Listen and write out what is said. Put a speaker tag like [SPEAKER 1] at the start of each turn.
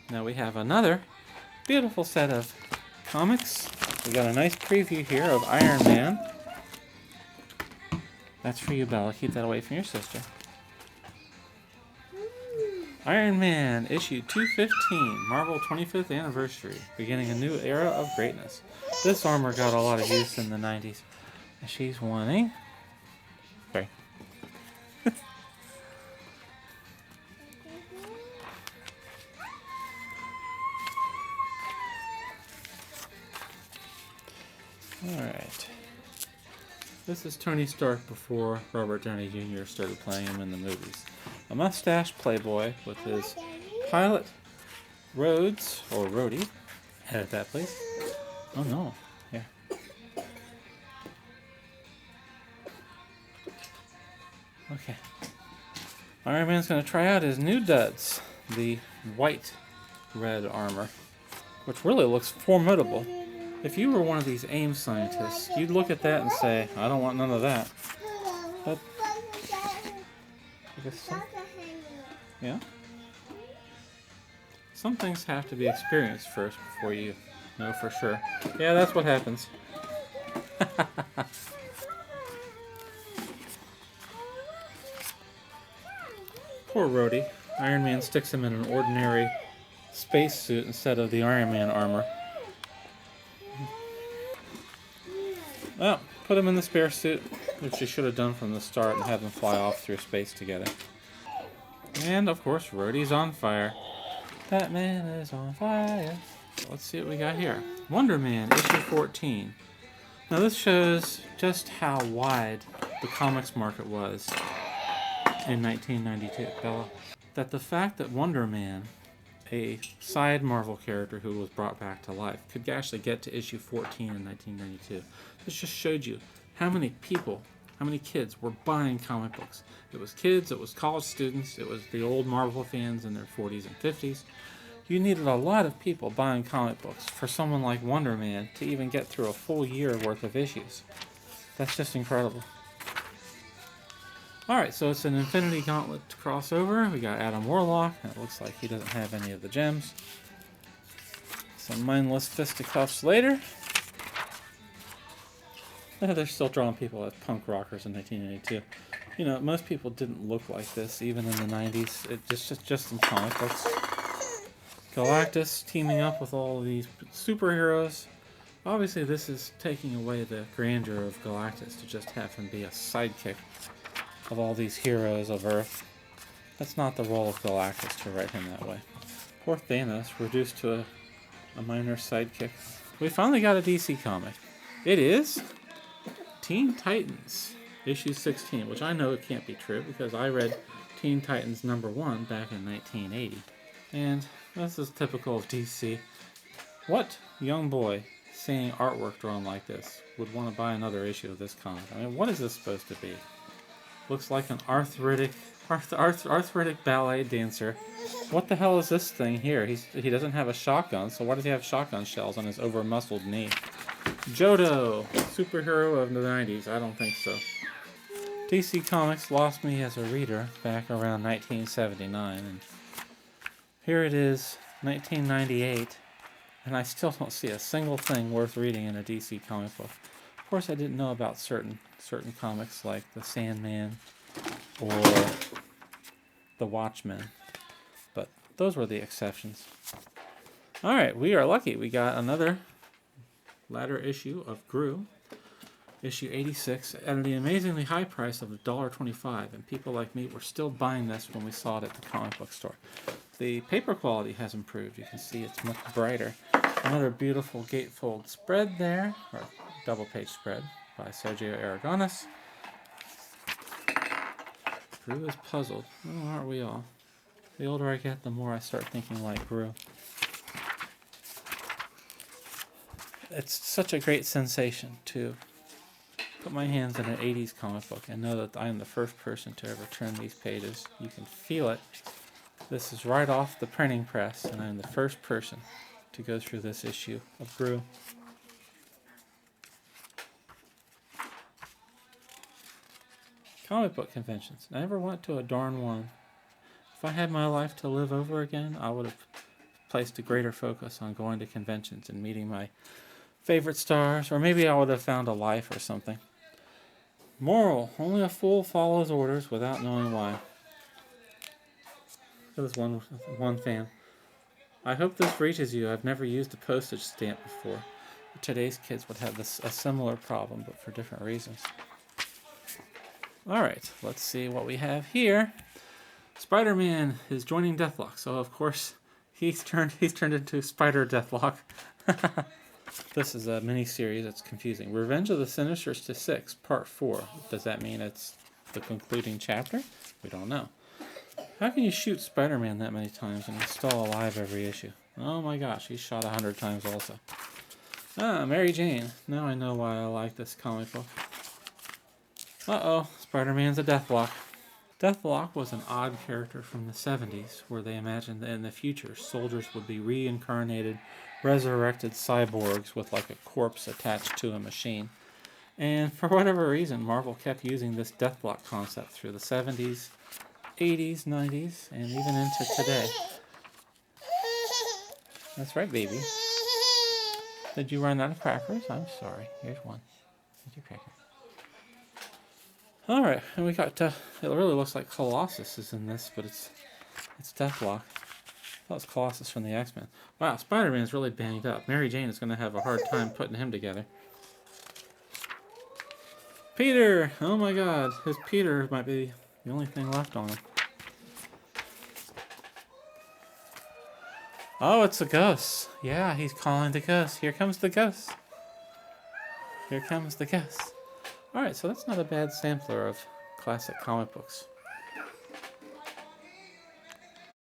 [SPEAKER 1] Now we have another beautiful set of comics. We got a nice preview here of Iron Man. That's for you, Bella. Keep that away from your sister. Iron Man, issue 215, Marvel 25th Anniversary, beginning a new era of greatness. This armor got a lot of use in the 90s. She's wanting. Sorry. Alright. This is Tony Stark before Robert Downey Jr. started playing him in the movies. A mustached playboy with his pilot Rhodes, or Rhodey. Edit that, please. Oh no. Here. Okay. Iron Man's going to try out his new duds. The white red armor, which really looks formidable. If you were one of these AIM scientists, you'd look at that and say, I don't want none of that. But, I guess so. Yeah? Some things have to be experienced first before you know for sure. Yeah, that's what happens. Poor Rhodey. Iron Man sticks him in an ordinary spacesuit instead of the Iron Man armor. Well, put him in the spare suit, which you should have done from the start, and have them fly off through space together. And, of course, Rhodey's on fire. Batman is on fire. Let's see what we got here. Wonder Man, issue 14. Now this shows just how wide the comics market was in 1992, Bella. That the fact that Wonder Man, a side Marvel character who was brought back to life, could actually get to issue 14 in 1992. This just showed you how many people, how many kids were buying comic books. It was kids, it was college students, it was the old Marvel fans in their 40s and 50s. You needed a lot of people buying comic books for someone like Wonder Man to even get through a full year worth of issues. That's just incredible. Alright, so it's an Infinity Gauntlet crossover. We got Adam Warlock, and it looks like he doesn't have any of the gems. Some mindless fisticuffs later. They're still drawing people as punk rockers in 1982. You know, most people didn't look like this, even in the 90s. It just in comic books. Galactus teaming up with all of these superheroes. Obviously, this is taking away the grandeur of Galactus to just have him be a sidekick of all these heroes of Earth. That's not the role of Galactus to write him that way. Poor Thanos, reduced to a minor sidekick. We finally got a DC comic. It is Teen Titans, issue 16, which I know it can't be true because I read Teen Titans #1 back in 1980. And this is typical of DC. What young boy seeing artwork drawn like this would want to buy another issue of this comic? I mean, what is this supposed to be? Looks like an arthritic ballet dancer. What the hell is this thing here? He doesn't have a shotgun, so why does he have shotgun shells on his over-muscled knee? Jodo, superhero of the 90s. I don't think so. DC Comics lost me as a reader back around 1979, and here it is, 1998, and I still don't see a single thing worth reading in a DC comic book. Of course, I didn't know about certain comics like The Sandman or The Watchmen, but those were the exceptions. Alright, we are lucky. We got another latter issue of Gru, issue 86, at the amazingly high price of $1.25, and people like me were still buying this when we saw it at the comic book store. The paper quality has improved. You can see it's much brighter. Another beautiful gatefold spread there, or double page spread by Sergio Aragonis. Gru is puzzled. Oh, aren't we all? The older I get, the more I start thinking like Gru. It's such a great sensation to put my hands in an 80s comic book and know that I am the first person to ever turn these pages. You can feel it. This is right off the printing press, and I'm the first person to go through this issue of Gru. Comic book conventions. I never went to a darn one. If I had my life to live over again, I would have placed a greater focus on going to conventions and meeting my favorite stars, or maybe I would have found a life or something. Moral: only a fool follows orders without knowing why. There's one fan. I hope this reaches you. I've never used a postage stamp before. Today's kids would have a similar problem, but for different reasons. Alright, let's see what we have here. Spider-Man is joining Deathlock, so of course he's turned into Spider Deathlock. This is a mini-series that's confusing. Revenge of the Sinisters #6, Part 4. Does that mean it's the concluding chapter? We don't know. How can you shoot Spider-Man that many times and he's still alive every issue? Oh my gosh, he's shot 100 times also. Ah, Mary Jane. Now I know why I like this comic book. Uh-oh, Spider-Man's a Deathlock. Deathlock was an odd character from the 70s, where they imagined that in the future soldiers would be reincarnated, resurrected cyborgs with like a corpse attached to a machine. And for whatever reason, Marvel kept using this Deathlock concept through the 70s, 80s, 90s, and even into today. That's right, baby. Did you run out of crackers? I'm sorry. Here's one. Here's your cracker. Alright, and we got, it really looks like Colossus is in this, but it's Deathlock. That was Colossus from the X-Men. Wow, Spider-Man's really banged up. Mary Jane is going to have a hard time putting him together. Peter! Oh my god, his Peter might be the only thing left on him. Oh, it's a ghost. Yeah, he's calling the ghost. Here comes the ghost. Here comes the ghost. Alright, so that's not a bad sampler of classic comic books.